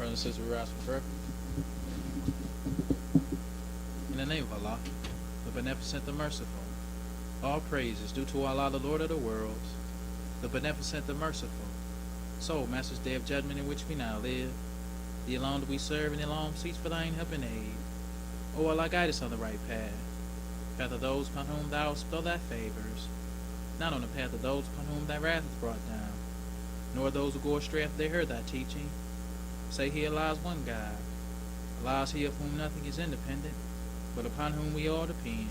Brothers and sisters, we rise for prayer. In the name of Allah, the Beneficent, the Merciful, all praise is due to Allah, the Lord of the worlds, the Beneficent, the Merciful. So, Master's Day of Judgment in which we now live, the alone that we serve and the alone seeks for thine help and aid. O Allah, guide us on the right path, path of those upon whom thou bestow thy favors, not on the path of those upon whom thy wrath is brought down, nor those who go astray after they heard thy teaching. Say he Allah is one God. Allah is he of whom nothing is independent, but upon whom we all depend.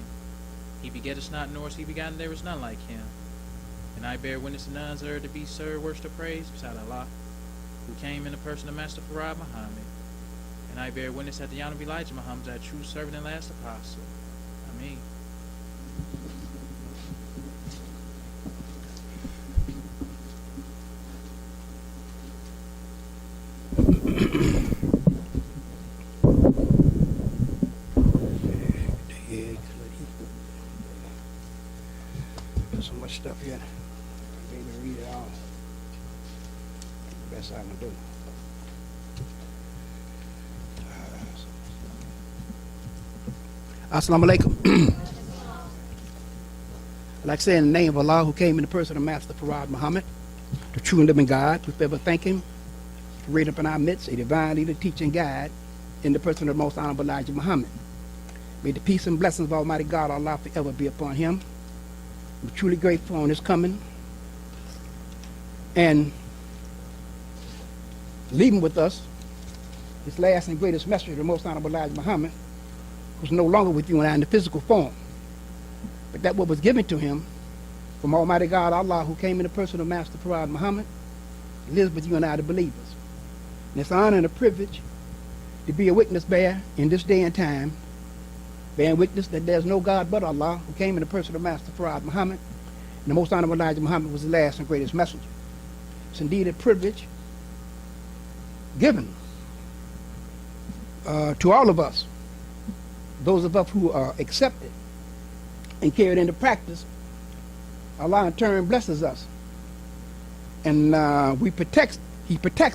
He begetteth not, nor is he begotten, there is none like him. And I bear witness that none is to be served, worship, or praised beside Allah, who came in the person of Master Farad Muhammad. And I bear witness that the Honorable Elijah Muhammad is our true servant and last apostle. Ameen. There's so much stuff here. I can't even read it all. The best I can do. Assalamu alaikum. I'd like to say in the name of Allah, who came in the person of Master Farad Muhammad, the true and living God, we forever thank him for raising up in our midst a divine leader, teacher, and guide in the person of the most honorable Elijah Muhammad. May the peace and blessings of Almighty God, Allah, forever be upon him. We're truly grateful on his coming and leaving with us his last and greatest messenger, the most honorable Elijah Muhammad, who's no longer with you and I in the physical form, but that what was given to him from Almighty God, Allah, who came in the person of Master Farad Muhammad, lives with you and I, the believers. And it's an honor and a privilege to be a witness bearer in this day and time, bearing witness that there's no God but Allah, who came in the person of Master Farad Muhammad, and the most honorable Elijah Muhammad was the last and greatest messenger. It's indeed a privilege given to all of us, those of us who are accepted and carried into practice. Allah in turn blesses us, and he protects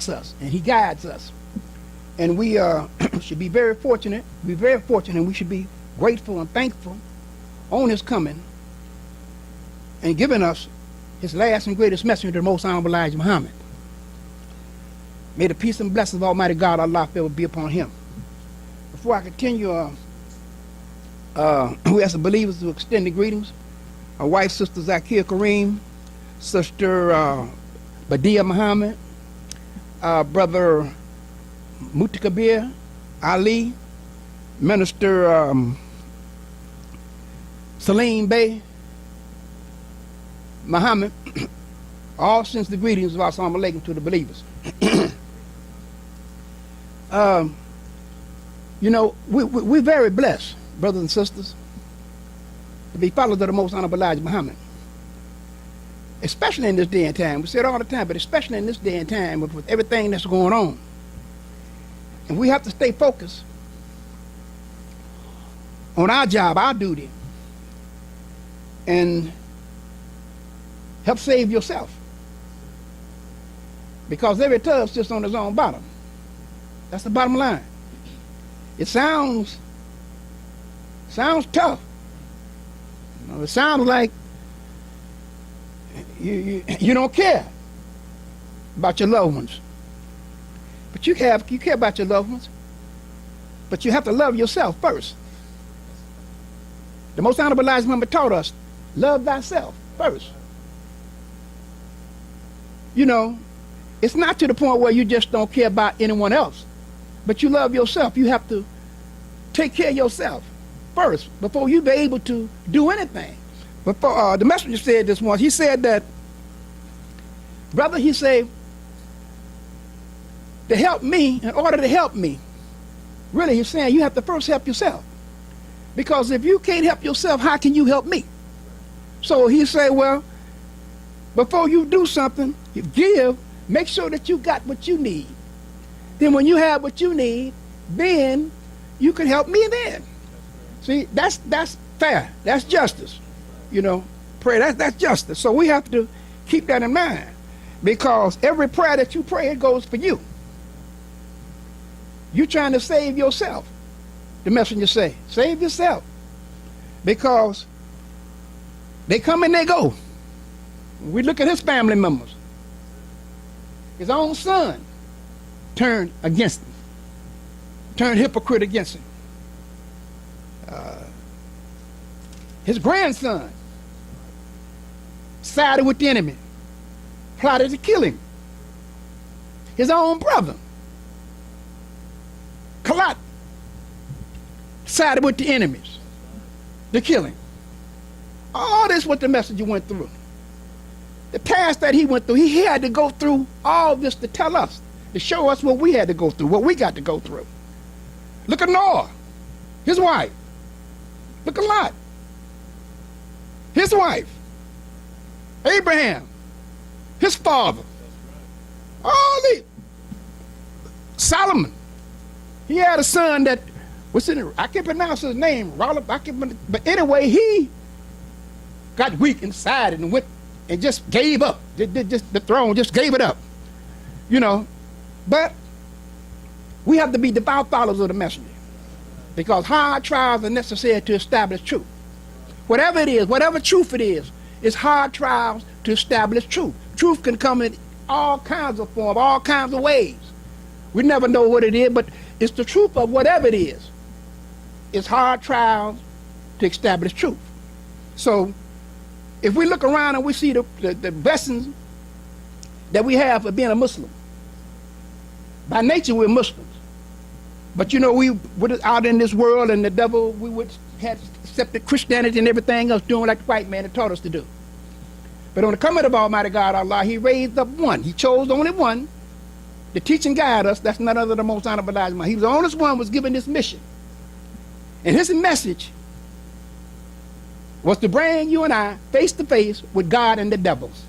us, and he guides us. And we should be very fortunate, and we should be grateful and thankful on his coming and giving us his last and greatest messenger, the most honorable Elijah Muhammad. May the peace and blessings of Almighty God, Allah, forever be upon him. Before I continue, we ask the believers to extend the greetings. Our wife, Sister Levi Karim, Sister Badia Muhammad, Brother Mutakabir Ali, Minister Salim Bey Muhammad, all sends the greetings of Assalamu alaikum to the believers. You know, we're very blessed, brothers and sisters, to be followers of the most honorable Elijah Muhammad, especially in this day and time. We say it all the time, but especially in this day and time with everything that's going on. And we have to stay focused on our job, our duty, and help save yourself. Because every tub sits on its own bottom. That's the bottom line. It sounds tough. You know, it sounds like you don't care about your loved ones. But you care about your loved ones. But you have to love yourself first. The most honorable Elijah Muhammad taught us, love thyself first. You know, it's not to the point where you just don't care about anyone else, but you love yourself. You have to take care of yourself first before you be able to do anything. Before the messenger said this once, he said that, brother, he said, to help me, in order to help me, really he's saying you have to first help yourself. Because if you can't help yourself, how can you help me? So he said, well, before you do something, you give, make sure that you got what you need. Then when you have what you need, then you can help me then. See, that's fair. That's justice. You know, prayer, that's justice. So we have to keep that in mind. Because every prayer that you pray, it goes for you. You're trying to save yourself. The messenger say, save yourself. Because they come and they go. We look at his family members. His own son turned against him. Turned hypocrite against him. His grandson sided with the enemy. Plotted to kill him. His own brother, Kalat, sided with the enemies to kill him. All this what the messenger went through. The task that he went through, he had to go through all this to tell us, to show us what we had to go through, what we got to go through. Look at Noah, his wife. Look at Lot, his wife. Abraham, his father. All these. Solomon, he had a son that was in it. I can't pronounce his name, but anyway, he got weak inside and went and just gave up. Just the throne, just gave it up. You know, but we have to be devout followers of the messenger, because hard trials are necessary to establish truth. Whatever it is, whatever truth it is, it's hard trials to establish truth. Truth can come in all kinds of forms, all kinds of ways. We never know what it is, but it's the truth of whatever it is. It's hard trials to establish truth. So if we look around and we see the blessings that we have for being a Muslim, by nature we're Muslims. But you know, we were out in this world, and the devil, had accepted Christianity and everything else, doing like the white man had taught us to do. But on the coming of Almighty God, Allah, he raised up one. He chose only one to teach and guide us. That's none other than the most honorable Elijah Muhammad. He was the only one was given this mission. And his message was to bring you and I face to face with God and the devils.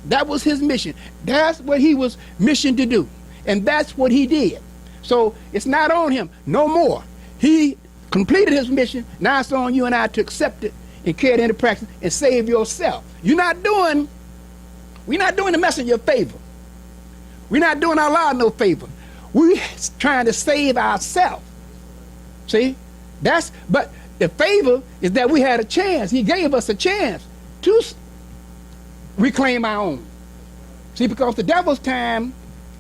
That was his mission. That's what he was missioned to do. And that's what he did. So it's not on him no more. He completed his mission. Now it's on you and I to accept it and carry it into practice and save yourself. We're not doing the messenger a favor. We're not doing Allah no favor. We're trying to save ourselves. See? But the favor is that we had a chance. He gave us a chance to reclaim our own. See, because the devil's time,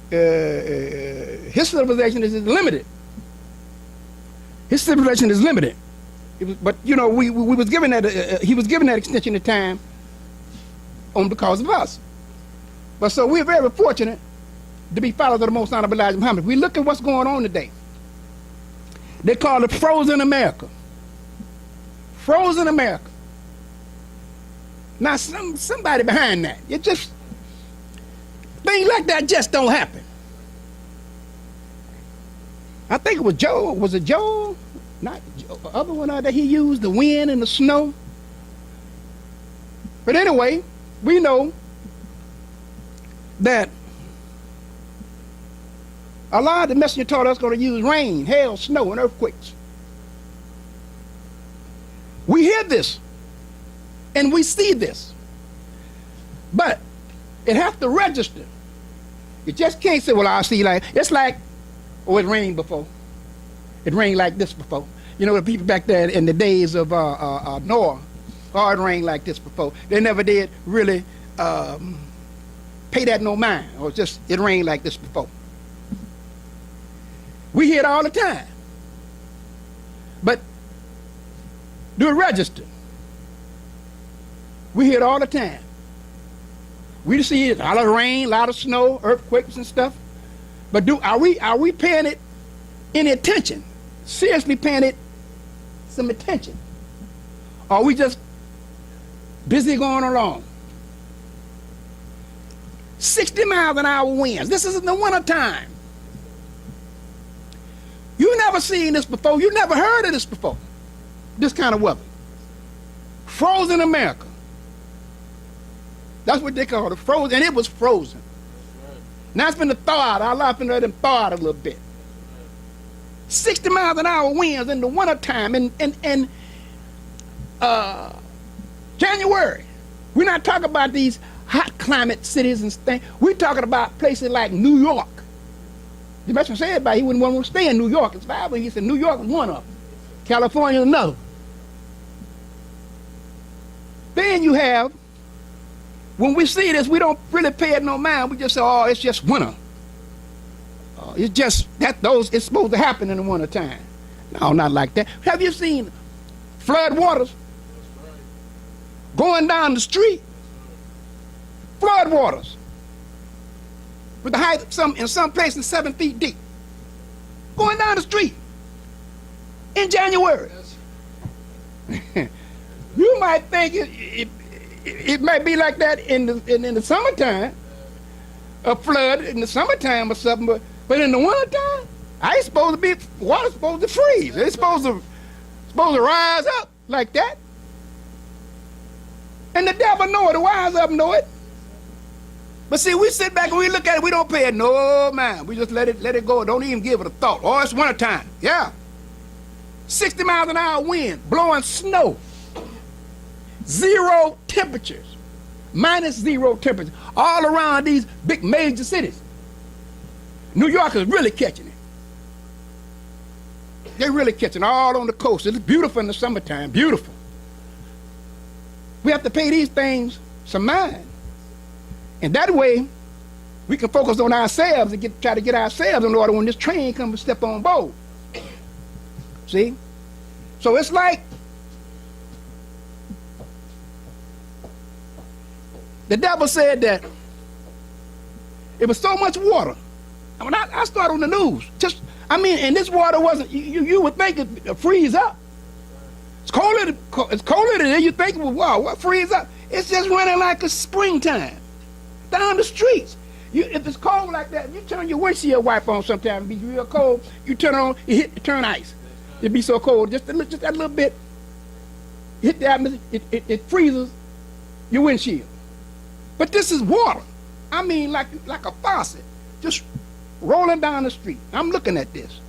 his civilization is limited. His civilization is limited. But you know, we was given that he was given that extension of time on because of us. But so we're very fortunate to be followers of the most honorable Elijah Muhammad. We look at what's going on today. They call it frozen America. Frozen America. Now somebody behind that. It just, things like that just don't happen. I think it was Joel. Was it Joel? Not Joel, the other one that he used, the wind and the snow. But anyway, we know that Allah, the messenger, taught us going to use rain, hail, snow, and earthquakes. We hear this, and we see this, but it has to register. You just can't say, well, I see like, it's like, oh, it rained before. It rained like this before. You know, the people back there in the days of Noah, oh, it rained like this before. They never did really pay that no mind, or just, it rained like this before. We hear it all the time. But do it register. We hear it all the time. We see it, a lot of rain, a lot of snow, earthquakes and stuff. But are we paying it any attention? Seriously paying it some attention? Or are we just busy going along? 60 miles an hour winds. This is in the winter time. You never seen this before. You never heard of this before. This kind of weather. Frozen America. That's what they call it, frozen. And it was frozen. Now it's been to thaw out. Allah been let them thaw out a little bit. 60 miles an hour winds in the wintertime in January. We're not talking about these hot climate cities and things. We're talking about places like New York, The messenger said about he wouldn't want to stay in New York. It's five, but he said New York is one of them. California is another. Then you have, when we see this, we don't really pay it no mind. We just say, oh, it's just winter. It's just it's supposed to happen in the winter time. No, not like that. Have you seen flood waters going down the street? Flood waters with the height of in some places 7 feet deep, going down the street in January. You might think it might be like that in the summertime, a flood in the summertime or something, but in the wintertime, ice supposed to be, water's supposed to freeze. It's supposed to rise up like that. And the devil know it, the wise up know it. But see, we sit back and we look at it, we don't pay it no mind. We just let it go, don't even give it a thought. Oh, it's wintertime. Yeah. 60 miles an hour wind, blowing snow. 0 temperatures, -0 temperatures, all around these big major cities. New York is really catching it. They're really catching all on the coast. It's beautiful in the summertime, beautiful. We have to pay these things some mind. And that way, we can focus on ourselves and try to get ourselves in order when this train comes and step on board. See? So it's like the devil said that it was so much water. When I started on the news, and this water wasn't, you would think it freeze up. It's colder than you think, well, wow, what freeze up? It's just running like a springtime down the streets. If it's cold like that, you turn your windshield wiper on sometimes, it be real cold, you turn on, it turn ice. It'd be so cold, just that little bit, hit the atmosphere, it freezes your windshield. But this is water. I mean, like a faucet, just rolling down the street. I'm looking at this.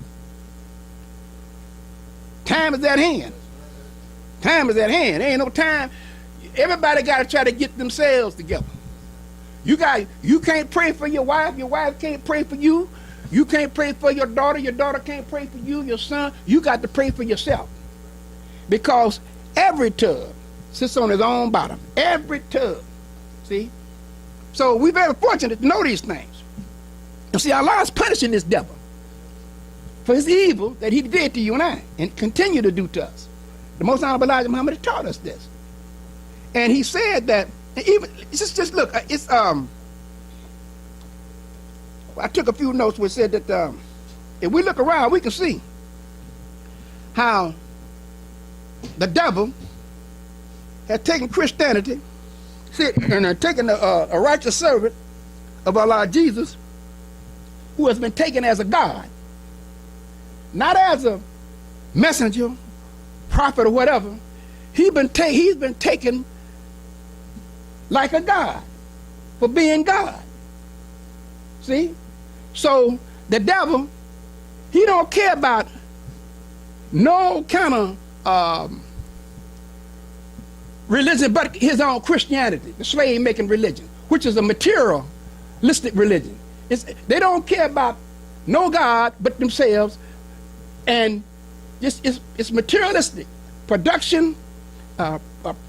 Time is at hand. Time is at hand. There ain't no time. Everybody got to try to get themselves together. You can't pray for your wife can't pray for you. You can't pray for your daughter can't pray for you, your son. You got to pray for yourself. Because every tub sits on its own bottom. Every tub. See? So we're very fortunate to know these things. And see, Allah is punishing this devil for his evil that he did to you and I, and continue to do to us. The Most Honorable Elijah Muhammad taught us this. And he said that, even, just look, it's, I took a few notes which said that if we look around, we can see how the devil had taken Christianity and taken a righteous servant of our Lord Jesus, who has been taken as a God, not as a messenger, prophet, or whatever. He's been taken like a God for being God. See? So the devil, he don't care about no kind of religion but his own Christianity, the slave-making religion, which is a materialistic religion. They don't care about no God but themselves, and it's materialistic. Production,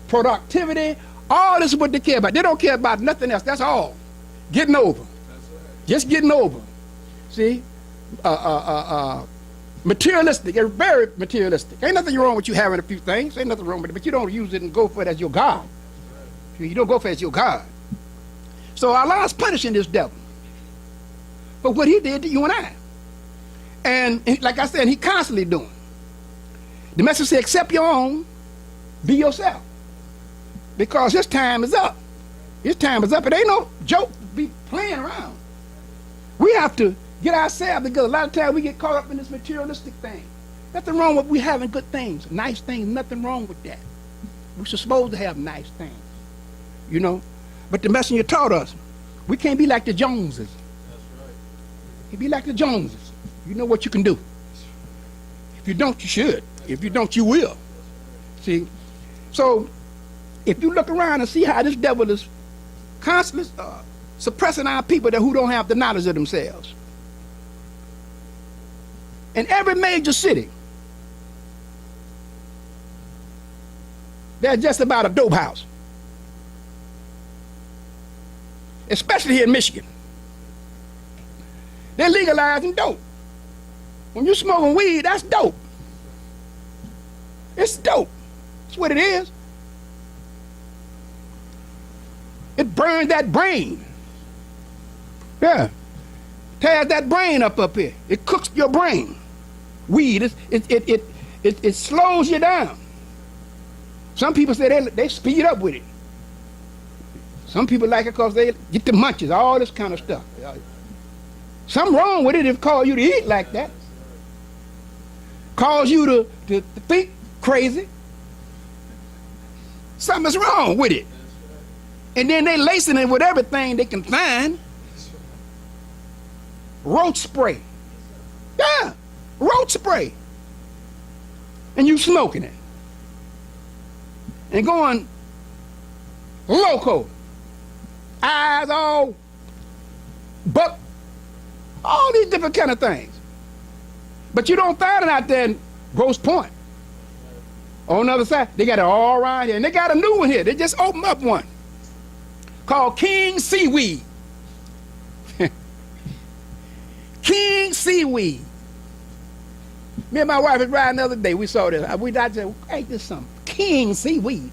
productivity, all this is what they care about. They don't care about nothing else. That's all. Getting over. Just getting over. See? Materialistic. They're very materialistic. Ain't nothing wrong with you having a few things. Ain't nothing wrong with it, but you don't use it and go for it as your God. You don't go for it as your God. So Allah's punishing this devil for what he did to you and I. And like I said, he constantly doing. The message says, accept your own, be yourself. Because his time is up. His time is up. It ain't no joke to be playing around. We have to get ourselves together. A lot of times we get caught up in this materialistic thing. Nothing wrong with we having good things, nice things, nothing wrong with that. We're supposed to have nice things, you know. But the messenger taught us, we can't be like the Joneses. That's right. You be like the Joneses. You know what you can do. If you don't, you should. If you don't, you will. See? So, if you look around and see how this devil is constantly suppressing our people who don't have the knowledge of themselves. In every major city, there's just about a dope house. Especially here in Michigan. They're legalizing dope. When you're smoking weed, that's dope. It's dope. That's what it is. It burns that brain. Yeah. Tears that brain up here. It cooks your brain. Weed, it slows you down. Some people say they speed up with it. Some people like it because they get the munchies, all this kind of stuff. Something wrong with it if it cause you to eat like that. Cause you to think crazy. Something's wrong with it. And then they lacing it with everything they can find. Roach spray. Yeah, roach spray. And you smoking it. And going loco. Eyes all buck. All these different kind of things. But you don't find it out there in Grosse Pointe. On the other side, they got it all around here. And they got a new one here. They just opened up one called King Seaweed. King Seaweed. Me and my wife was riding the other day. We saw this. I said, ain't this something? King Seaweed.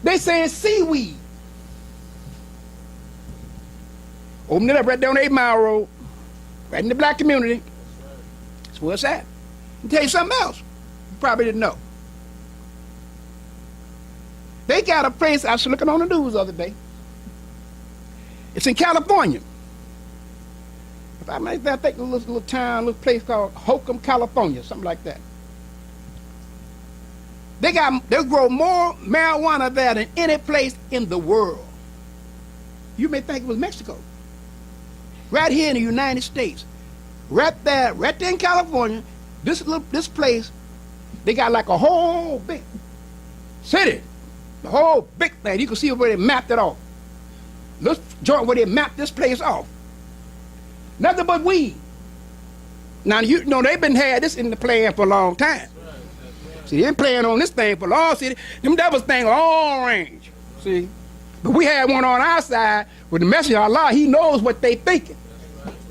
They saying seaweed. Opened it up right down 8 Mile Road. Right in the black community. That's where it's at. I'll tell you something else. You probably didn't know. They got a place, I was looking on the news the other day. It's in California. If I think a little town, little place called Holcomb, California, something like that. They grow more marijuana there than any place in the world. You may think it was Mexico. Right here in the United States. Right there in California, this place, they got like a whole big city. The whole big thing. You can see where they mapped it off. This joint where they mapped this place off. Nothing but weed. Now, you know, they've been had this in the plan for a long time. See, they've been playing on this thing for a long time. Them devils thing long range. See? But we had one on our side with the messenger of Allah. He knows what they thinking.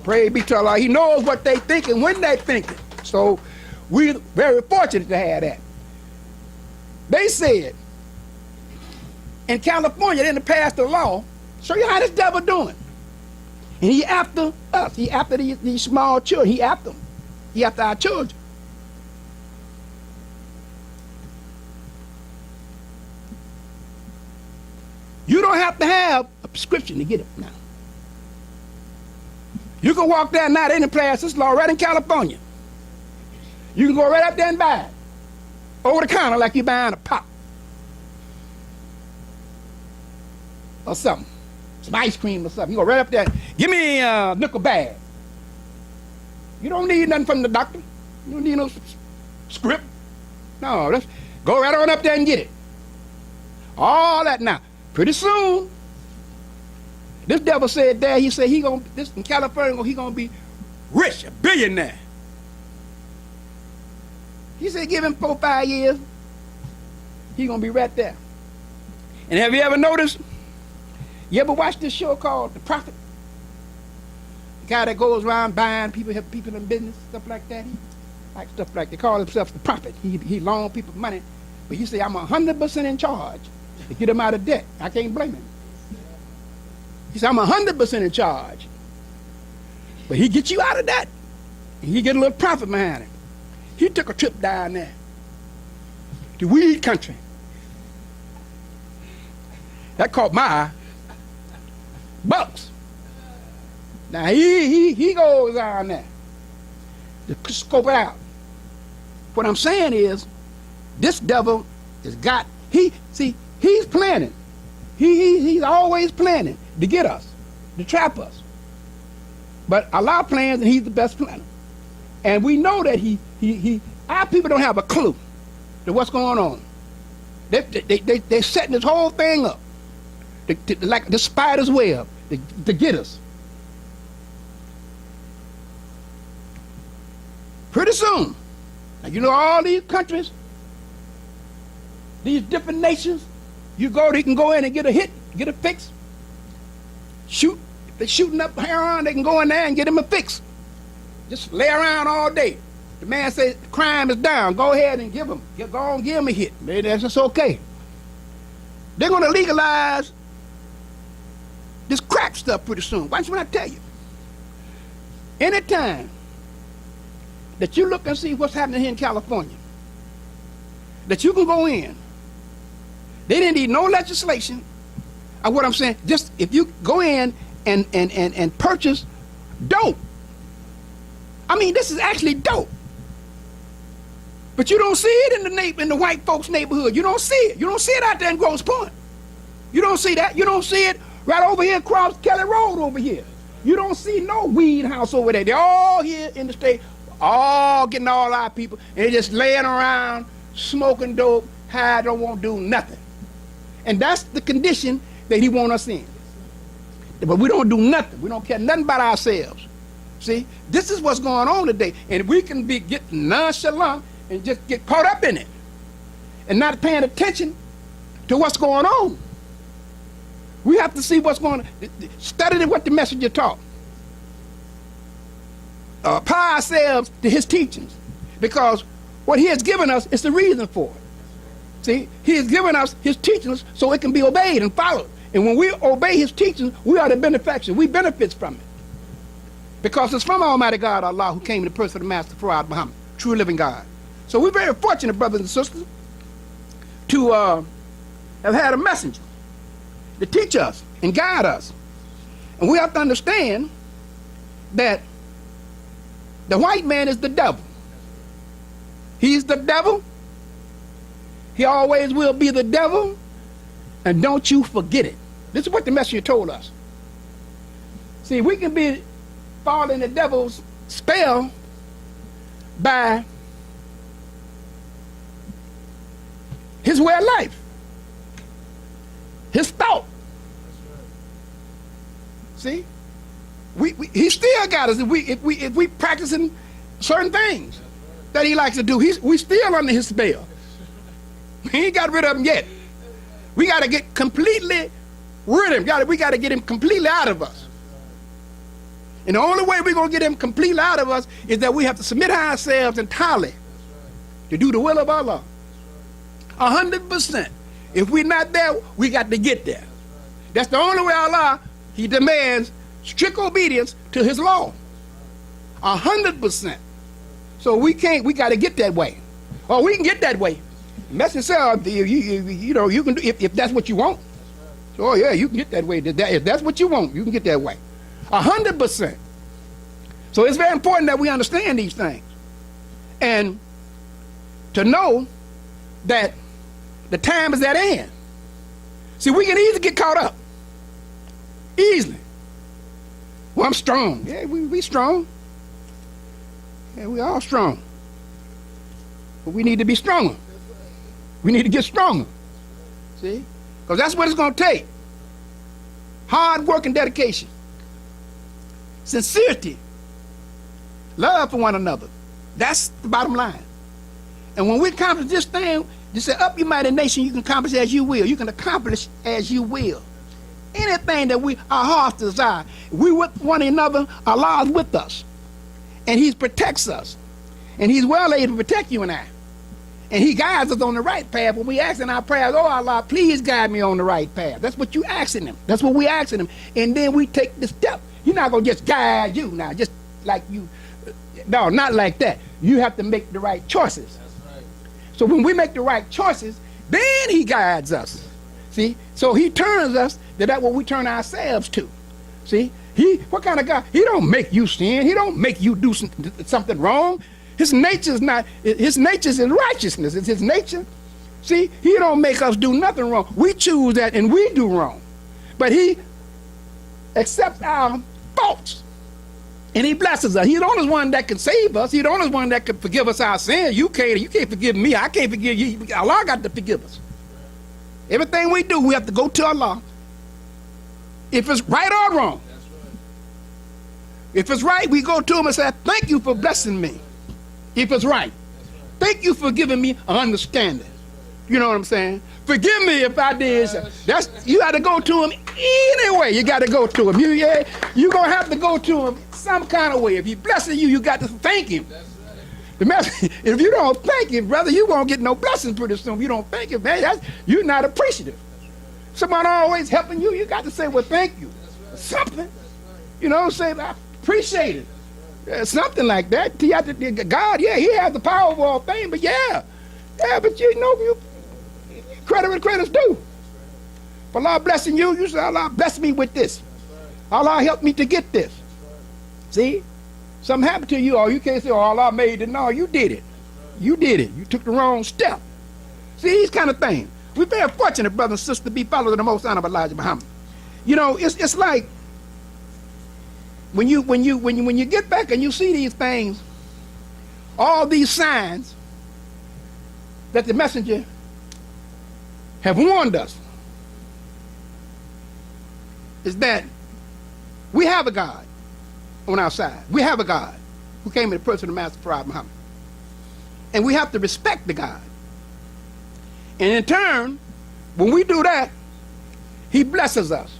Praise be to Allah. He knows what they thinking when they thinking. So we're very fortunate to have that. They said in California, they didn't pass the law. Show you how this devil doing. And he after us. He after these small children. He after them. He after our children. You don't have to have a prescription to get it now. You can walk down now, they didn't pass this law right in California. You can go right up there and buy it. Over the counter like you're buying a pop. Or something. Some ice cream or something. You go right up there, give me a nickel bag. You don't need nothing from the doctor. You don't need no script. No, just go right on up there and get it. All that now. Pretty soon, this devil said there, he said this in California, he gonna be rich, a billionaire. He said give him 4 or 5 years, he gonna be right there. And have you ever noticed, you ever watched this show called The Prophet? The guy that goes around buying people, help people in business, stuff like that. He like stuff like, they call himself the prophet. He loan people money, but he say I'm 100% in charge to get him out of debt. I can't blame him. He said, I'm 100% in charge. But he get you out of that. And he get a little profit behind it. He took a trip down there to weed country. That caught my eye. Bucks. Now he goes down there to scope it out. What I'm saying is, this devil has got, he's planning. He's always planning to get us, to trap us. But Allah plans, and he's the best planner. And we know that our people don't have a clue to what's going on. They're setting this whole thing up, like the spider's web, to get us. Pretty soon, now you know all these countries, these different nations, you can go in and get a hit, get a fix. Shoot, if they're shooting up heroin, they can go in there and get them a fix. Just lay around all day. The man says crime is down. Go ahead and give him a hit. Maybe that's just okay. They're going to legalize this crack stuff pretty soon. Watch what I tell you. Anytime that you look and see what's happening here in California, that you can go in, they didn't need no legislation. What I'm saying, just if you go in and purchase dope, I mean, this is actually dope. But you don't see it in the white folks' neighborhood. You don't see it. You don't see it out there in Grosse Pointe. You don't see that. You don't see it right over here across Kelly Road over here. You don't see no weed house over there. They're all here in the state, all getting all our people, and they're just laying around, smoking dope, high, don't want to do nothing. And that's the condition that he wants us in. But we don't do nothing. We don't care nothing about ourselves. See, this is what's going on today. And we can get nonchalant and just get caught up in it and not paying attention to what's going on. We have to see what's going on. Study what the messenger taught. Apply ourselves to his teachings, because what he has given us is the reason for it. See, he has given us his teachings so it can be obeyed and followed. And when we obey his teachings, we are the benefactors. We benefit from it. Because it's from Almighty God, Allah, who came in the person of the Master Prophet Muhammad, true living God. So we're very fortunate, brothers and sisters, to have had a messenger to teach us and guide us. And we have to understand that the white man is the devil. He's the devil. He always will be the devil. And don't you forget it. This is what the messenger told us. See, we can fall in the devil's spell by his way of life, his thought. See, he still got us. If we practicing certain things that he likes to do, we still under his spell. He ain't got rid of him yet. We got to get completely rid of him. We got to get him completely out of us. And the only way we're going to get him completely out of us is that we have to submit ourselves entirely to do the will of Allah. 100%. If we're not there, we got to get there. That's the only way Allah, he demands strict obedience to his law. 100%. So we got to get that way. Oh, we can get that way. Messenger said, you know, you can do if that's what you want. So, oh yeah, you can get that way. If that's what you want, you can get that way. 100%. So it's very important that we understand these things, and to know that the time is at hand. See, we can easily get caught up. Easily. Well, I'm strong. Yeah, we strong. Yeah, we all strong. But we need to be stronger. We need to get stronger. See? Because that's what it's going to take. Hard work and dedication. Sincerity. Love for one another. That's the bottom line. And when we accomplish this thing, you say, up, you mighty nation, you can accomplish as you will. You can accomplish as you will. Anything that our hearts desire. We with one another, Allah is with us. And he protects us. And he's well able to protect you and I. And he guides us on the right path. When we ask in our prayers, oh Allah, please guide me on the right path. That's what you asking him. That's what we asking him. And then we take the step. He's not going to just guide you now, just like you. No, not like that. You have to make the right choices. That's right. So when we make the right choices, then he guides us. See? So he turns us to that what we turn ourselves to. See? What kind of God? He don't make you sin. He don't make you do something wrong. His nature is not, his nature is righteousness. It's his nature. See, he don't make us do nothing wrong. We choose that and we do wrong. But he accepts our faults and he blesses us. He's the only one that can save us. He's the only one that can forgive us our sins. You can't forgive me. I can't forgive you. Allah got to forgive us. Everything we do, we have to go to Allah. If it's right or wrong. If it's right, we go to him and say, thank you for blessing me. if it's right. Thank you for giving me an understanding. You know what I'm saying? Forgive me if I did. That's, you got to go to him anyway. You got to go to him. You're going to have to go to him some kind of way. If he blesses you, you got to thank him. The message, if you don't thank him, brother, you won't get no blessings pretty soon. If you don't thank him, man, you're not appreciative. Someone always helping you, you got to say, well, thank you. Something. You know, say, I appreciate it. Something like that. God, yeah, he has the power of all things, but yeah, but you know, credit when credit's due. If Allah blessing you, you say, Allah bless me with this. Allah help me to get this. See? Something happened to you, or you can't say, oh, Allah made it. No, you did it. You did it. You took the wrong step. See, these kind of things. We're very fortunate, brother and sister, to be followers of the most honorable Elijah Muhammad. You know, it's like when you get back and you see these things, all these signs that the messenger have warned us, is that we have a God on our side. We have a God who came in the person of the Master Prophet Muhammad. And we have to respect the God. And in turn, when we do that, he blesses us.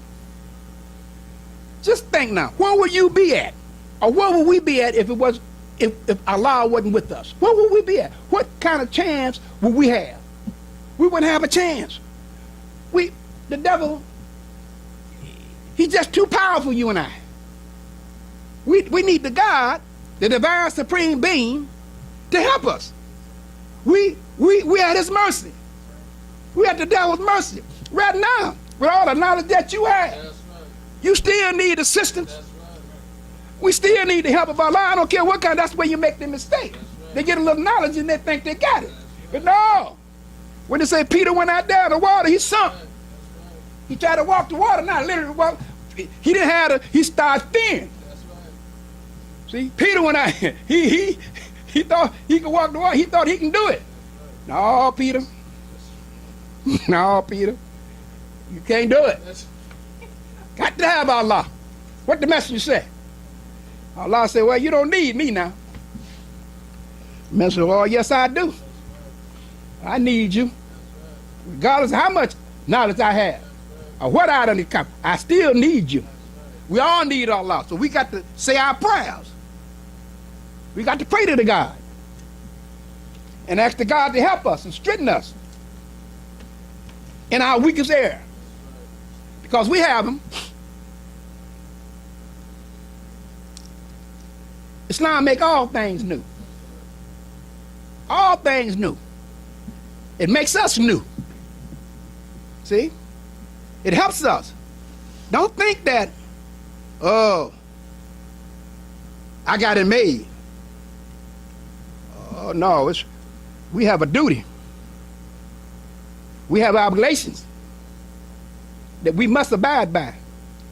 Just think now, where would you be at? Or where would we be at if Allah wasn't with us? Where would we be at? What kind of chance would we have? We wouldn't have a chance. The devil, he's just too powerful, you and I. We need the God, the divine supreme being, to help us. We at his mercy. We at the devil's mercy. Right now, with all the knowledge that you have, you still need assistance. We still need the help of Allah. I don't care what kind, that's where you make the mistake. They get a little knowledge and they think they got it. But no. When they say Peter went out there in the water, he sunk. He tried to walk the water, not literally walk. He didn't have he started thin. See, Peter went out, he thought he could walk the water. He thought he can do it. No, Peter. No, Peter. You can't do it. Got to have Allah. What the messenger said? Allah said, well, you don't need me now. The messenger said, oh, yes, I do. I need you. Regardless of how much knowledge I have or what I done come, I still need you. We all need Allah. So we got to say our prayers. We got to pray to the God and ask the God to help us and strengthen us in our weakest area. Because we have him. Islam make all things new. All things new. It makes us new. See? It helps us. Don't think that, oh, I got it made. Oh, no, we have a duty. We have obligations that we must abide by.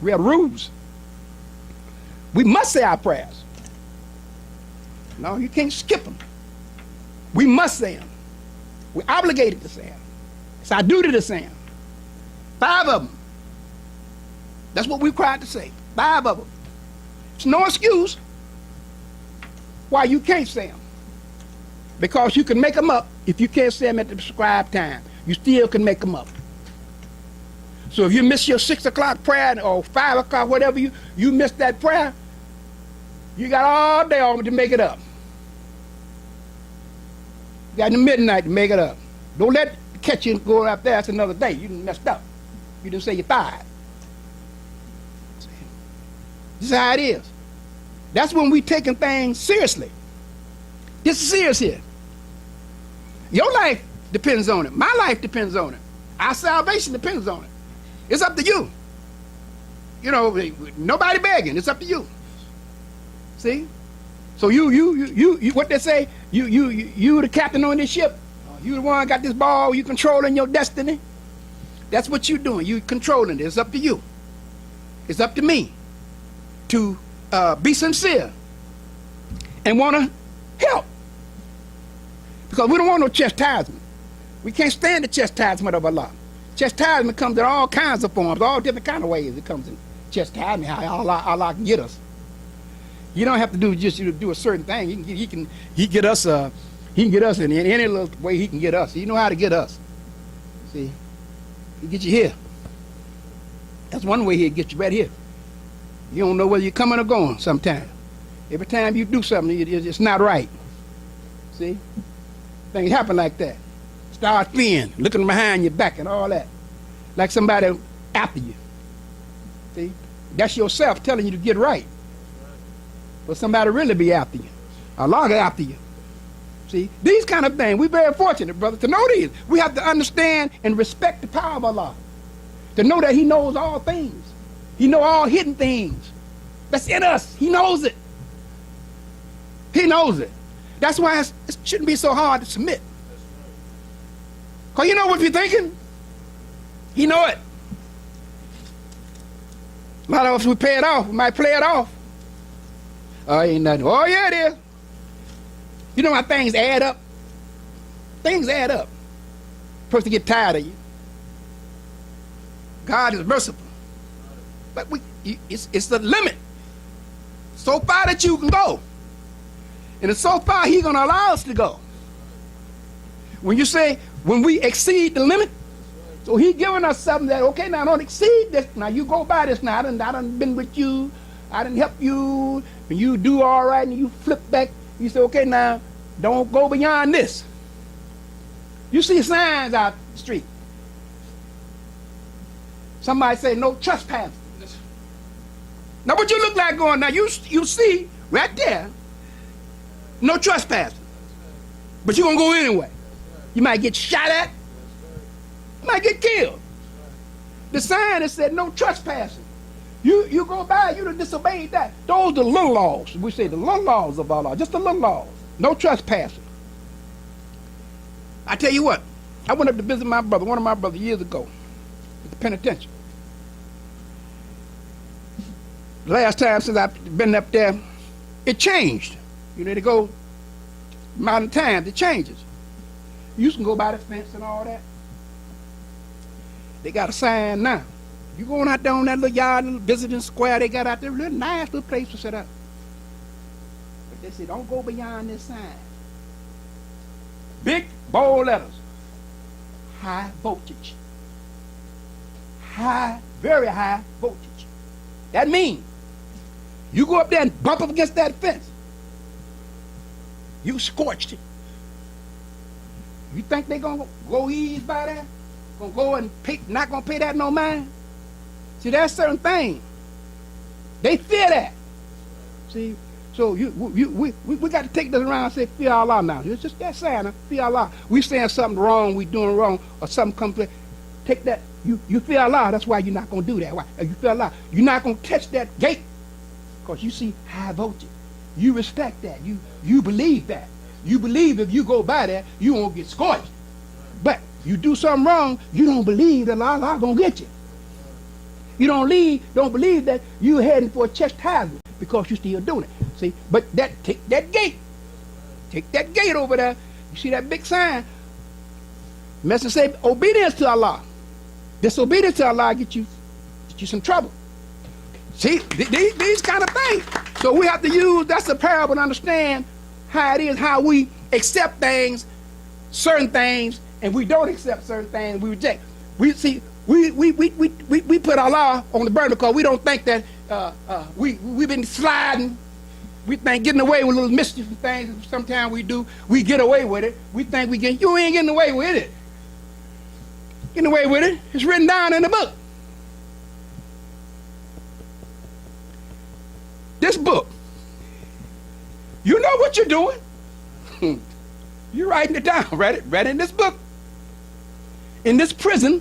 We have rules. We must say our prayers. No, you can't skip them. We must say them. We're obligated to say them. It's our duty to say them. 5 of them. That's what we're required to say. 5 of them. It's no excuse why you can't say them. Because you can make them up if you can't say them at the prescribed time. You still can make them up. So if you miss your 6 o'clock prayer or 5 o'clock, whatever you missed that prayer, you got all day on to make it up. You got the midnight to make it up. Don't let it catch you going up there. That's another day. You done messed up. You didn't say you're tired. This is how it is. That's when we taking things seriously. This is serious here. Your life depends on it. My life depends on it. Our salvation depends on it. It's up to you. You know, nobody begging. It's up to you. See? So you what they say, you the captain on this ship. You the one got this ball, you controlling your destiny. That's what you doing. You controlling it. It's up to you. It's up to me to be sincere and want to help. Because we don't want no chastisement. We can't stand the chastisement of Allah. Chastisement comes in all kinds of forms, all different kind of ways it comes in chastisement, how Allah can get us. You don't have to do just do a certain thing. He can get us in any little way he can get us. He know how to get us. See, he get you here. That's one way he'll get you right here. You don't know whether you're coming or going sometimes. Every time you do something, it's not right. See? Things happen like that. Start fleeing, looking behind your back and all that. Like somebody after you. See? That's yourself telling you to get right. But somebody really be after you. Allah after you. See? These kind of things, we're very fortunate, brother, to know these. We have to understand and respect the power of Allah. To know that he knows all things. He knows all hidden things. That's in us. He knows it. He knows it. That's why it shouldn't be so hard to submit. Because you know what you're thinking. He know it. A lot of us, we pay it off. We might play it off. Oh, ain't nothing. Oh, yeah, it is. You know how things add up? Things add up. Person get tired of you. God is merciful. But it's the limit. So far that you can go. And it's so far he's going to allow us to go. When you say, when we exceed the limit, so he's giving us something that, okay, now don't exceed this. Now you go by this now. I done been with you. I done help you. When you do all right and you flip back, you say, okay, now don't go beyond this. You see signs out the street. Somebody say no trespassing. Now what you look like going, now you see right there, no trespassing. But you're going to go anyway. You might get shot at. You might get killed. The sign that said no trespassing. You go by, you done disobeyed that. Those are the little laws. We say the little laws of Allah, just the little laws. No trespassing. I tell you what, I went up to visit my brother, one of my brothers years ago, at the penitentiary. The last time since I've been up there, it changed. You know, they go modern times, it changes. You can go by the fence and all that. They got a sign now. You going out there on that little yard, little visiting square they got out there, little nice little place to set up. But they say, don't go beyond this sign. Big, bold letters. High voltage. High, very high voltage. That means you go up there and bump up against that fence. You scorched it. You think they gonna go ease by that? Gonna go and pay, not gonna pay that no mind? See, there's certain things. They fear that. See, so we got to take this around and say, fear Allah now. It's just that saying, fear Allah. We saying something wrong, we doing wrong, or something comes. Take that. You fear Allah. That's why you're not gonna do that. Why? You fear Allah. You're not gonna touch that gate, because you see high voltage. You respect that. You believe that. You believe if you go by there, you won't get scorched. But you do something wrong, you don't believe that Allah gonna get you. You don't believe that you're heading for a chastisement because you're still doing it. See, but take that gate. Take that gate over there. You see that big sign? The message say obedience to Allah. Disobedience to Allah get you some trouble. See, these kind of things. So we have to use, that's a parable to understand how it is, how we accept things, certain things, and we don't accept certain things, we reject. We see, we put Allah on the burner because we don't think that we've been sliding. We think getting away with little mischief and things. Sometimes we get away with it. We think you ain't getting away with it. Getting away with it. It's written down in the book. This book. You know what you're doing. You're writing it down. Right in this book. In this prison.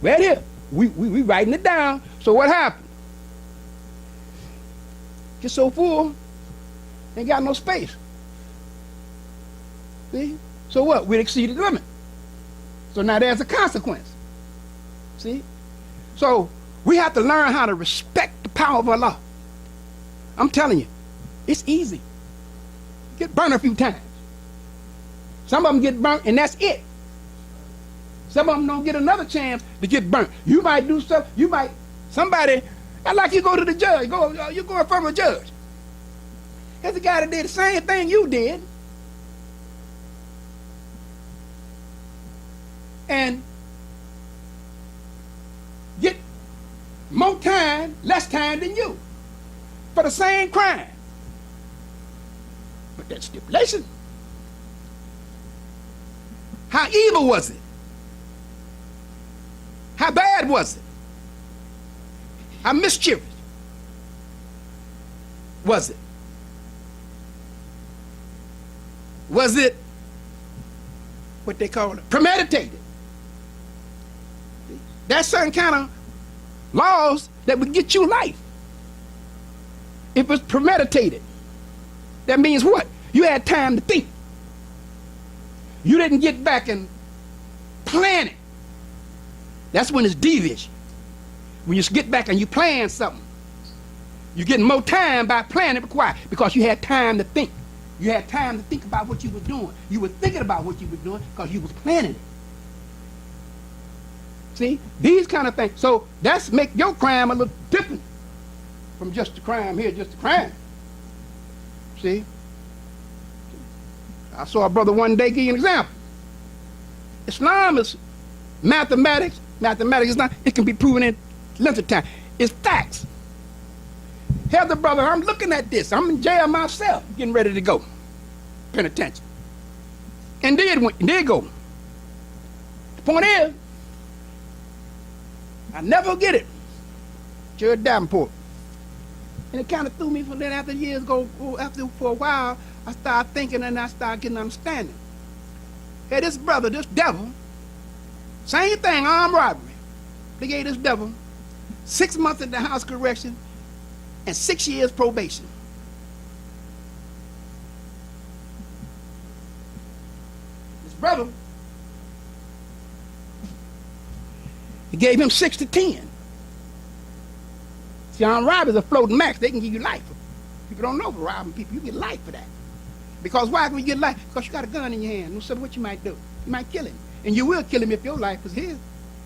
Right here. We writing it down. So what happened? Get so full, ain't got no space. See? So what? We exceeded the limit. So now there's a consequence. See? So we have to learn how to respect the power of Allah. I'm telling you, it's easy. Get burnt a few times. Some of them get burnt and that's it. Some of them don't get another chance to get burnt. You might do something, somebody, like you go to the judge, you go in front of a judge. Here's a guy that did the same thing you did. And get more time, less time than you for the same crime. But that stipulation, how evil was it? How bad was it? How mischievous was it? Was it what they call it, premeditated? There's certain kind of laws that would get you life. If it's premeditated, that means what? You had time to think. You didn't get back and plan it. That's when it's devious. When you get back and you plan something, you're getting more time by planning it. Why? Because you had time to think. You had time to think about what you were doing. You were thinking about what you were doing because you was planning it. See, these kind of things. So that's make your crime a little different from just a crime here, just a crime. See? I saw a brother one day give you an example. Islam is mathematics. Mathematics is not, it can be proven in length of time. It's facts. Here's the brother, I'm looking at this. I'm in jail myself, getting ready to go. Penitentiary. And did go. The point is, I never get it. Judge Davenport. And it kind of threw me for then after years go after for a while, I started thinking and I started getting understanding. Hey, this brother, this devil, same thing, armed robbery. They gave this devil 6 months in the house correction and 6 years probation. This brother, he gave him 6 to 10. See, armed robbery is a floating max. They can give you life. People don't know for robbing people. You get life for that. Because why can we get life? Because you got a gun in your hand. No matter what you might do. You might kill him. And you will kill him if your life is his.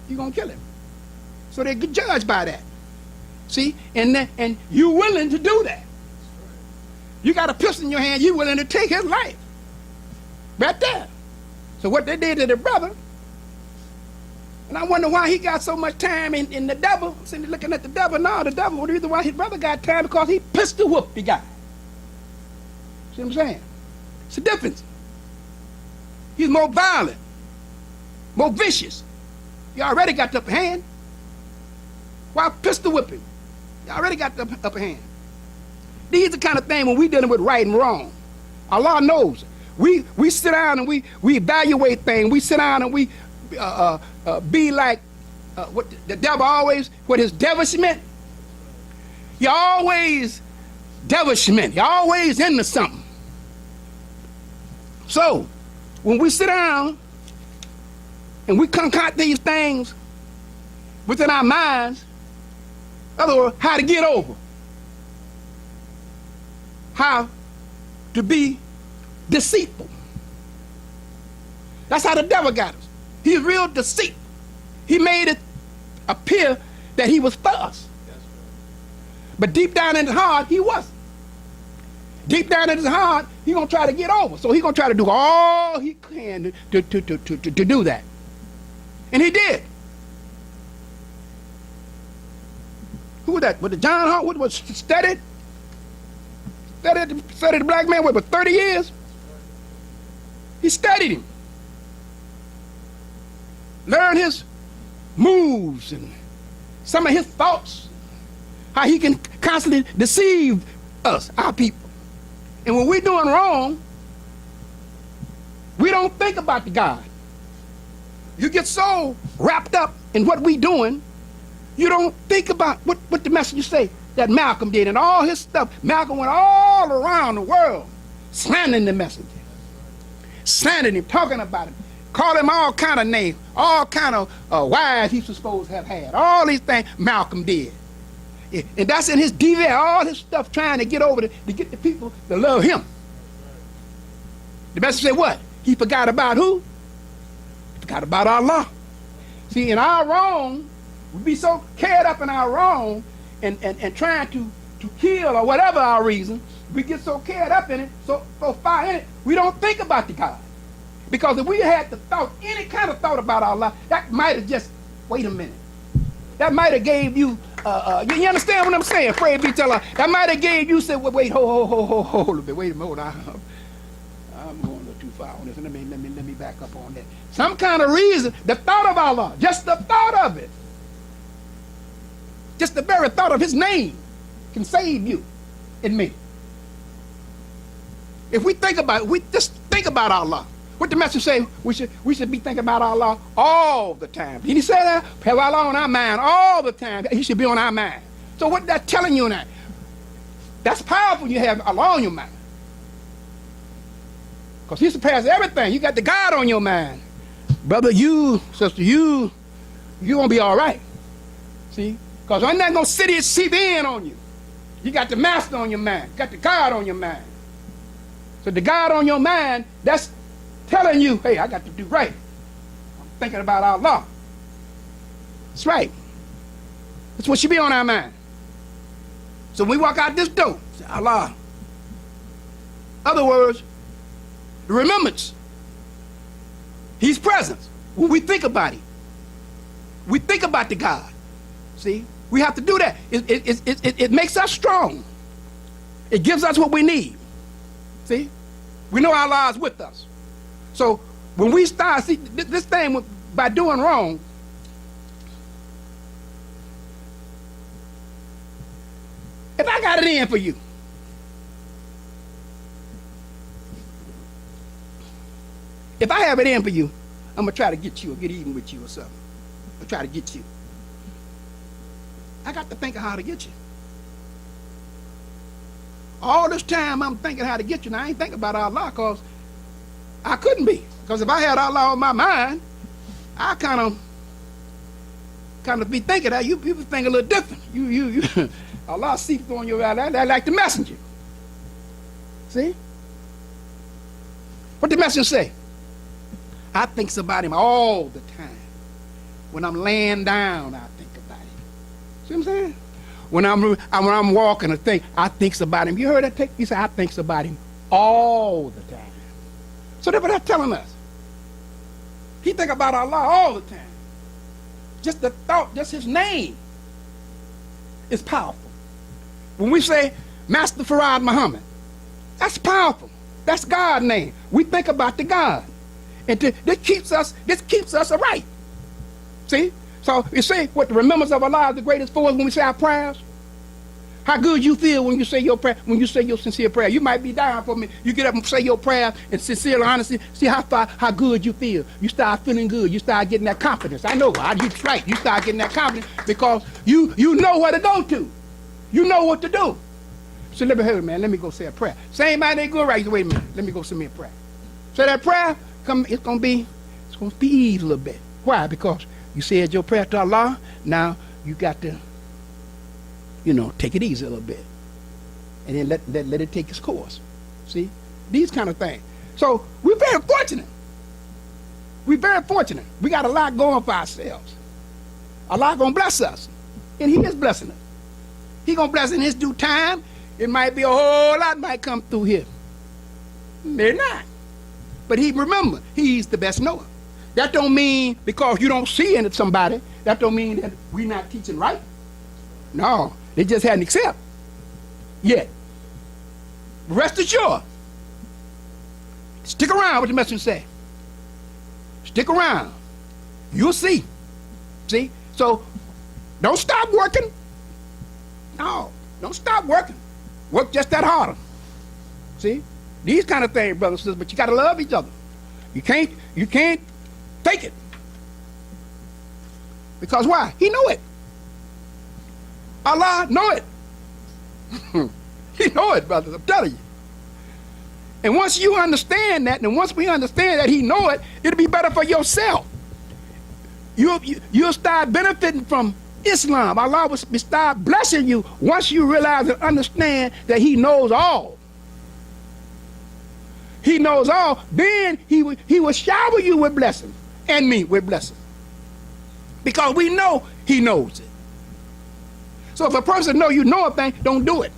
You're going to kill him. So they get judged by that. See? And you willing to do that. You got a pistol in your hand. You willing to take his life. Right there. So what they did to the brother, and I wonder why he got so much time in the devil. I'm sitting there looking at the devil. No, the devil, the reason why his brother got time because he pistol whooped the guy. See what I'm saying? It's a difference. He's more violent, more vicious. You already got the upper hand. Why pistol whipping? You already got the upper hand. These are the kind of things when we dealing with right and wrong. Allah knows. We sit down and we evaluate things. We sit down and we be like what the devil always, what his devilishment. He always devilishment. He always into something. So when we sit down and we concoct these things within our minds, in other words, how to get over, how to be deceitful. That's how the devil got us. He's real deceitful. He made it appear that he was for us. But deep down in his heart, he wasn't. Deep down in his heart, he's going to try to get over. So he's going to try to do all he can to do that. And he did. Who was that? Was it John Hart? What was studied the black man for 30 years? He studied him. Learned his moves and some of his thoughts. How he can constantly deceive us, our people. And when we're doing wrong, we don't think about the God. You get so wrapped up in what we're doing, you don't think about what the messenger say that Malcolm did and all his stuff. Malcolm went all around the world slandering the messenger. Slandering him, talking about him, calling him all kind of names, all kind of wives he was supposed to have had. All these things Malcolm did. And that's in his DVD, all his stuff trying to get over to get the people to love him. The messenger said what? He forgot about who? He forgot about Allah. See, in our wrong, we be so carried up in our wrong and trying to kill or whatever our reason, We get so carried up in it, so far in it, we don't think about the God. Because if we had the thought, any kind of thought about Allah, that might have just, wait a minute. That might have gave you, you understand what I'm saying? Praise be to Allah. That might have gave you, said, wait, hold a little bit. Wait a minute, I'm going a little too far on this. Let me back up on that. Some kind of reason, the thought of Allah, just the thought of it, just the very thought of his name can save you and me. If we think about it, we just think about Allah. What the message say? We should be thinking about Allah all the time. Did he say that? Have Allah on our mind all the time. He should be on our mind. So what that telling you now? That's powerful. You have Allah on your mind. Because he surpasses everything. You got the God on your mind. Brother, you, sister, you gonna be all right. See? Because I'm not gonna sit here seep in on you. You got the master on your mind. You got the God on your mind. So the God on your mind, that's telling you, hey, I got to do right. I'm thinking about Allah. That's right. That's what should be on our mind. So when we walk out this door, say, Allah. Other words, the remembrance. He's present. When we think about him, we think about the God. See? We have to do that. It makes us strong. It gives us what we need. See? We know Allah is with us. So when we start, see, this thing by doing wrong, if I got it in for you, if I have it in for you, I'm going to try to get you or get even with you or something. I'll try to get you. I got to think of how to get you. All this time I'm thinking how to get you. Now I ain't thinking about Allah because I couldn't be. Because if I had Allah on my mind, I kind of be thinking that you people think a little different. You Allah seeps on your eye. That like the messenger. See? What the messenger say? I think about him all the time. When I'm laying down, I think about him. See what I'm saying? When I'm walking, I think about him. You heard that take? He said, I think about him all the time. So that's what that's telling us. He think about Allah all the time. Just the thought, just his name is powerful. When we say Master Farad Muhammad, that's powerful. That's God's name. We think about the God. And this keeps us right. See? So you say what the remembrance of Allah is the greatest for us when we say our prayers. How good you feel when you say your prayer, when you say your sincere prayer. You might be down for me. You get up and say your prayer in sincere honesty. See how good you feel. You start feeling good. You start getting that confidence. I know. You're right. You start getting that confidence because you know where to go to. You know what to do. So let me hear it, man. Let me go say a prayer. Same man ain't good right. Wait a minute. Let me go say me a prayer. So that prayer, it's gonna be easy a little bit. Why? Because you said your prayer to Allah. Now you got to, take it easy a little bit, and then let it take its course. See, these kind of things. So we're very fortunate. We're very fortunate. We got a lot going for ourselves. Allah gonna bless us, and He is blessing us. He gonna bless in His due time. It might be a whole lot might come through here. Maybe not. But remember, He's the best knower. That don't mean because you don't see in it somebody, that don't mean that we're not teaching right. No, they just hadn't accepted yet. Rest assured. Stick around, what the messenger say. Stick around. You'll see. See? So don't stop working. No, don't stop working. Work just that harder. See? These kind of things, brothers and sisters, but you gotta love each other. You can't fake it. Because why? He know it. Allah know it. He know it, brothers, I'm telling you. And once you understand that, and once we understand that He know it, it'll be better for yourself. You'll start benefiting from Islam. Allah will start blessing you once you realize and understand that He knows all. He knows all. Then He will shower you with blessings, and me with blessings. Because we know He knows it. So if a person know you know a thing, don't do it.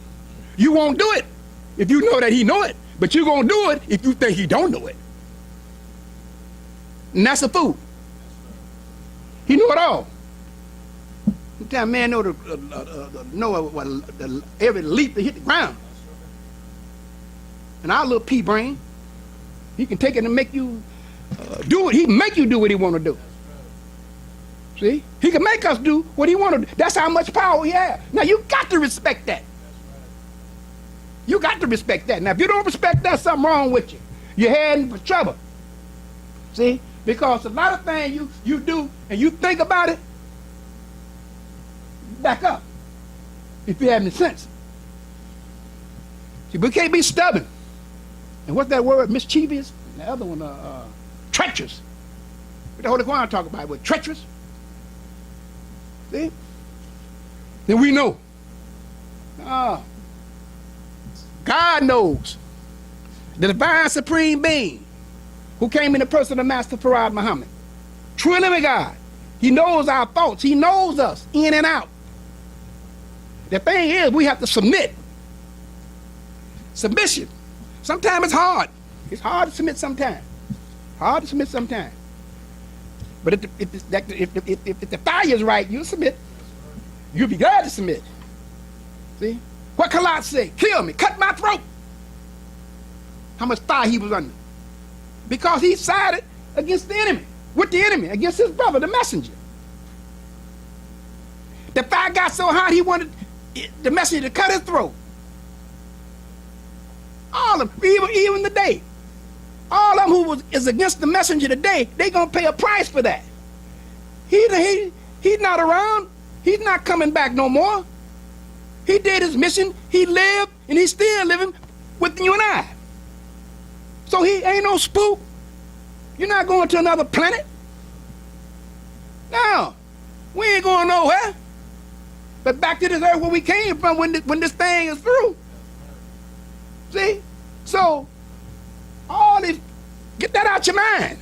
You won't do it. if you know that he know it, but you're going to do it if you think he don't know it. And that's a fool. He know it all. Sometimes man know every leap to hit the ground. And our little pea brain, he can take it and make you do it. He can make you do what he want to do. See? He can make us do what he want to do. That's how much power he has. Now you got to respect that. You got to respect that. Now if you don't respect that, something wrong with you. You're heading for trouble. See? Because a lot of things you do and you think about it, back up if you have any sense. See, we can't be stubborn. And what's that word? Mischievous? And the other one, treacherous. What the Holy Quran talk about? What, treacherous? See? Then we know. God knows. The divine supreme being who came in the person of Master Farad Muhammad. True and living God. He knows our thoughts. He knows us in and out. The thing is, we have to submit. Submission. Sometimes it's hard. It's hard to submit sometimes. Hard to submit sometimes. But if the fire is right, you'll submit. You'll be glad to submit. See? What Kalat say? Kill me. Cut my throat. How much fire he was under. Because he sided against the enemy. With the enemy. Against his brother, the messenger. The fire got so hot he wanted the messenger to cut his throat. All of them, even today. All of them who is against the messenger today, they gonna pay a price for that. He's not around. He's not coming back no more. He did his mission. He lived, and he's still living with you and I. So he ain't no spook. You're not going to another planet. No, we ain't going nowhere. But back to this earth where we came from when this thing is through. See? So, all this, get that out your mind.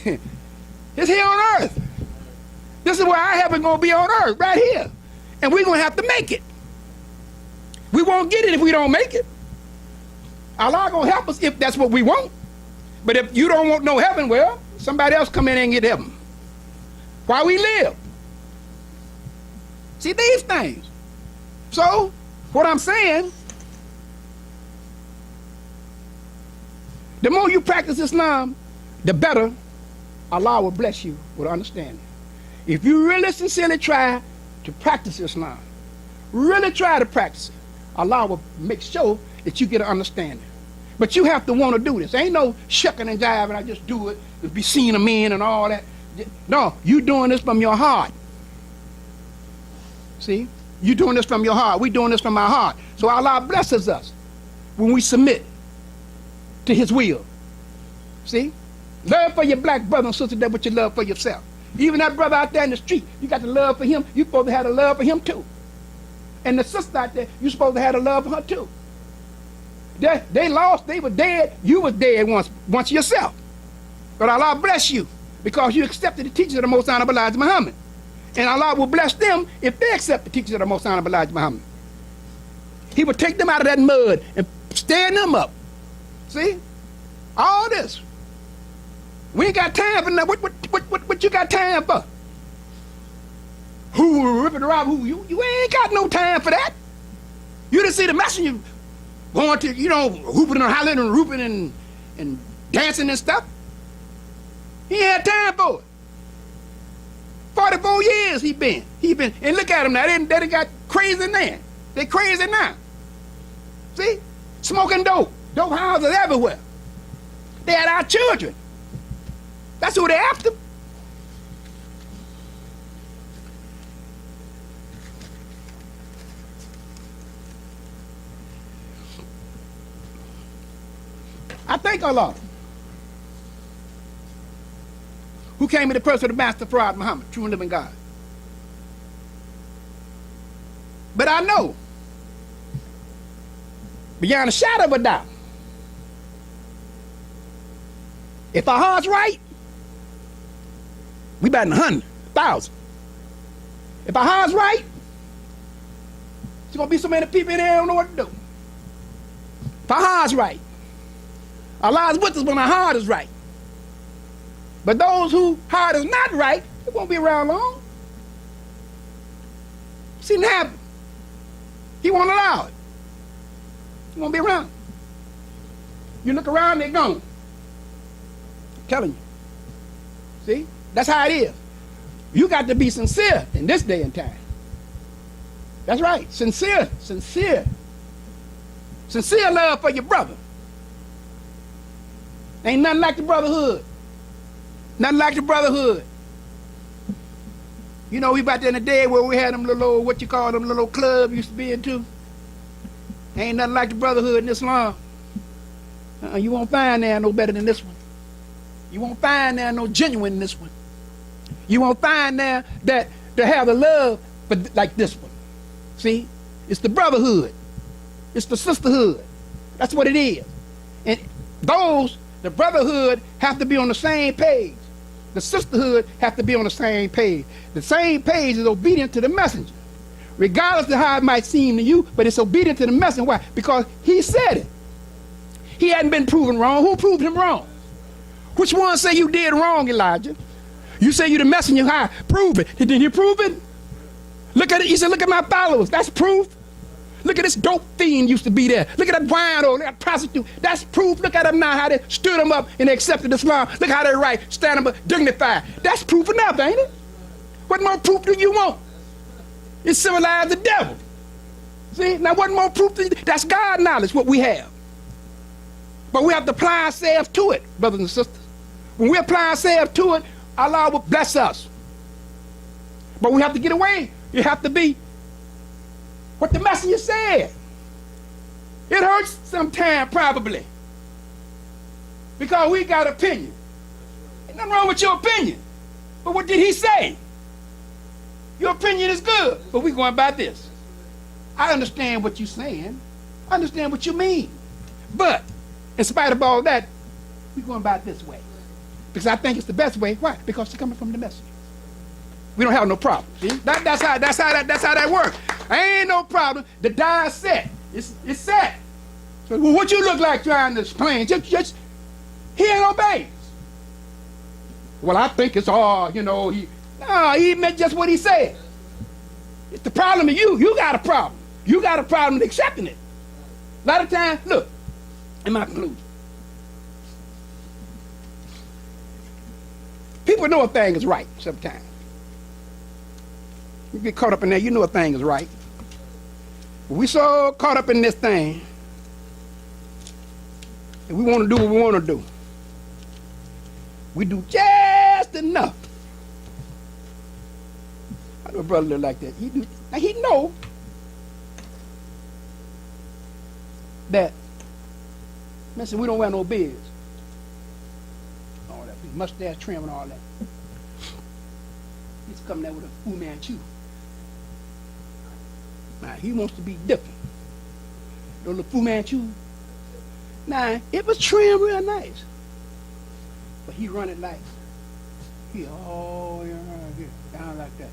It's here on earth. This is where our heaven going to be on earth, right here. And we're going to have to make it. We won't get it if we don't make it. Allah going to help us if that's what we want. But if you don't want no heaven, well, somebody else come in and get heaven. While we live. See these things. So, what I'm saying, the more you practice Islam, the better Allah will bless you with understanding. If you really sincerely try to practice Islam, really try to practice it, Allah will make sure that you get an understanding. But you have to want to do this. Ain't no shucking and jiving, I just do it to be seen of men and all that. No, you doing this from your heart. See? You doing this from your heart. We doing this from our heart. So Allah blesses us when we submit to his will. See? Love for your black brother and sister that what you love for yourself. Even that brother out there in the street, you got the love for him. You supposed to have the love for him too. And the sister out there, you supposed to have the love for her too. They lost, they were dead. You was dead once yourself. But Allah bless you because you accepted the teachings of the Most Honorable Elijah Muhammad. And Allah will bless them if they accept the teachings of the Most Honorable Elijah Muhammad. He will take them out of that mud and stand them up. See? All this. We ain't got time for that. What you got time for? Who ripping around who? You ain't got no time for that. You didn't see the messenger going to, hooping and hollering and whooping and dancing and stuff. He ain't had time for it. 44 years he been, and look at him now, they got crazy now. They crazy now. See? Smoking dope. Dope houses everywhere. They had our children. That's who they after. I thank Allah, who came in the person of Master Farad Muhammad, true and living God. But I know, beyond a shadow of a doubt, if our heart's right, we batting 100, 1,000. If our heart's right, there's gonna be so many people in there who don't know what to do. If our heart's right. Allah's with us when our heart is right. But those whose heart is not right, they won't be around long. See what happen? He won't allow it. He won't be around. You look around, they're gone. I'm telling you. See? That's how it is. You got to be sincere in this day and time. That's right. Sincere. Sincere. Sincere love for your brother. Ain't nothing like the brotherhood. Nothing like the brotherhood. You know, we back there in the day where we had them little, what you call them little clubs used to be into. Ain't nothing like the brotherhood in Islam. You won't find there no better than this one. You won't find there no genuine in this one. You won't find there that to have the love but like this one. See? It's the brotherhood. It's the sisterhood. That's what it is. And the brotherhood have to be on the same page. The sisterhood have to be on the same page. The same page is obedient to the messenger. Regardless of how it might seem to you, but it's obedient to the messenger. Why? Because he said it. He hadn't been proven wrong. Who proved him wrong? Which one say you did wrong, Elijah? You say you the messenger. How? Prove it. Didn't you prove it? Look at it. He said, look at my followers. That's proof. Look at this dope fiend used to be there. Look at that wino, look at that prostitute. That's proof. Look at them now, how they stood them up and they accepted Islam. Look how they right, stand them up, dignified. That's proof enough, ain't it? What more proof do you want? It civilized the devil. See, now what more proof do you, that's God knowledge, what we have. But we have to apply ourselves to it, brothers and sisters. When we apply ourselves to it, Allah will bless us. But we have to get away. You have to be what the messenger said. It hurts sometimes, probably. Because we got opinion. Ain't nothing wrong with your opinion. But what did he say? Your opinion is good, but we're going by this. I understand what you're saying. I understand what you mean. But in spite of all that, we're going by it this way. Because I think it's the best way. Why? Because it's coming from the messenger. We don't have no problem. See? That's how that works. Ain't no problem. The die is set. It's set. So well, what you look like trying to explain? Just he ain't obeys. Well, I think it's all, he meant just what he said. It's the problem is you. You got a problem. You got a problem with accepting it. A lot of times, look, in my conclusion. People know a thing is right sometimes. You get caught up in there, you know a thing is right. We so caught up in this thing, and we want to do what we want to do. We do just enough. I know a brother live like that. He know that, listen, we don't wear no beards. All that mustache trim and all that. He's coming there with a Fu Manchu. Now, he wants to be different. Those little Fu Manchu. Now, it was trimmed real nice. But he run it like, he all around here, down like that.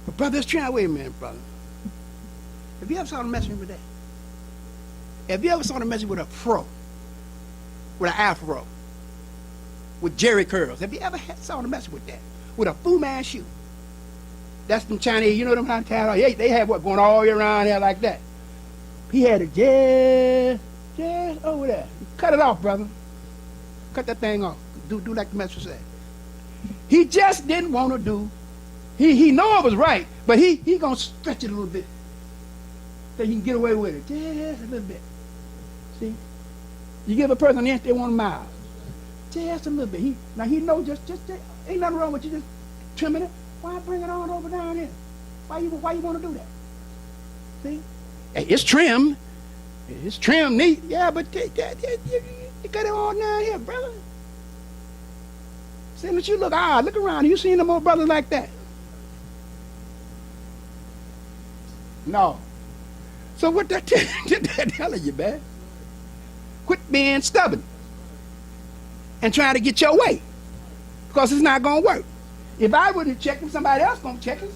But brother, let's try, wait a minute, brother. Have you ever saw the messenger with that? Have you ever saw the messenger with a fro? With an afro? With jerry curls? Have you ever saw the messenger with that? With a Fu Manchu? That's them Chinese, you know them how they have what going all around here like that. He had it just over there. Cut it off, brother. Cut that thing off. Do like the messenger said. He just didn't want to do. He know it was right, but he gonna stretch it a little bit so he can get away with it. Just a little bit. See? You give a person an inch, they want a mile. Just a little bit. He know just ain't nothing wrong with you just trimming it. Why bring it on over down here? Why you want to do that? See? Hey, it's trimmed. It's trimmed neat. Yeah, but you got it all down here, brother. See, that you look odd. Look around. You seen them old brothers like that? No. So what that telling you, man? Quit being stubborn and trying to get your way, because it's not going to work. If I wouldn't check him, somebody else going to check him.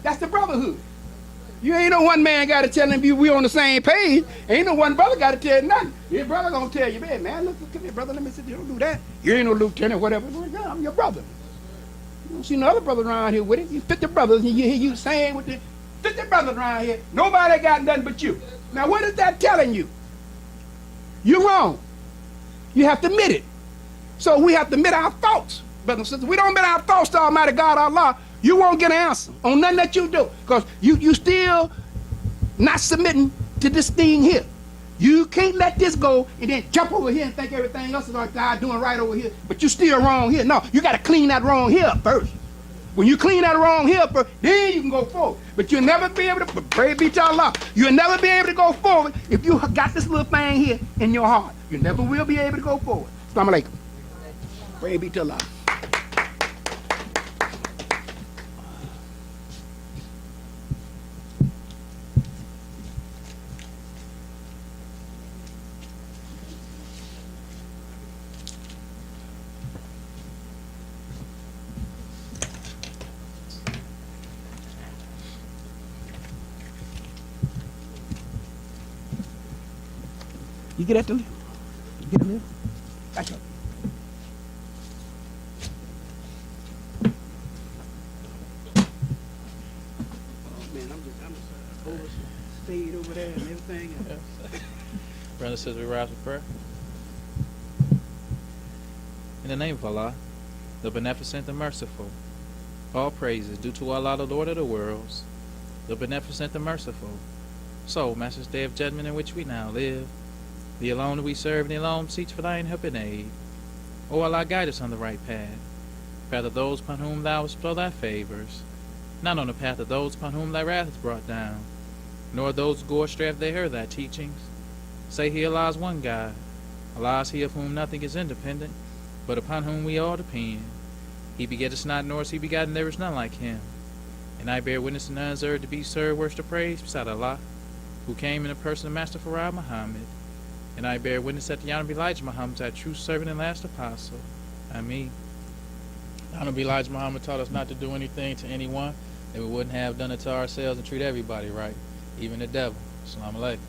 That's the brotherhood. You ain't no one man got to tell him we on the same page. Ain't no one brother got to tell you nothing. Your brother gonna tell you, man, look, come here, brother, let me sit there, don't do that. You ain't no lieutenant, whatever. I'm your brother. You don't see no other brother around here with it. You 50 brothers, and you hear you saying with the 50 brothers around here, nobody got nothing but you. Now what is that telling you? You're wrong. You have to admit it. So we have to admit our faults, brothers and sisters. We don't admit our faults to Almighty God, Allah, you won't get an answer on nothing that you do, because you still not submitting to this thing here. You can't let this go and then jump over here and think everything else is like God doing right over here, but you still wrong here. No, you got to clean that wrong here up first. When you clean that wrong here up first, then you can go forward. But you'll never be able to, praise be to Allah, you'll never be able to go forward if you got this little thing here in your heart. You never will be able to go forward. Assalamu alaikum. Praise be to Allah. You get at the lift. You get a lift. Back up. Oh man, I'm just overstayed over there and everything. Brother says we rise with prayer. In the name of Allah, the beneficent, the merciful, all praises due to Allah, the Lord of the worlds, the beneficent, the merciful. So, Master's Day of Judgment in which we now live, the alone that we serve, and the alone seeks for thine help and aid. O Allah, guide us on the right path of those upon whom thou hast bestowed thy favors, not on the path of those upon whom thy wrath is brought down, nor those who go astray if they heard thy teachings. Say he, Allah is one God. Allah is he of whom nothing is independent, but upon whom we all depend. He begetteth not, nor is he begotten, there is none like him. And I bear witness to none deserved to be served, worship, praise beside Allah, who came in the person of Master Farad Muhammad. And I bear witness that the Honorable Elijah Muhammad is our true servant and last apostle. Ameen. The Honorable Elijah Muhammad taught us not to do anything to anyone that we wouldn't have done it to ourselves, and treat everybody right, even the devil. Assalamu alaikum.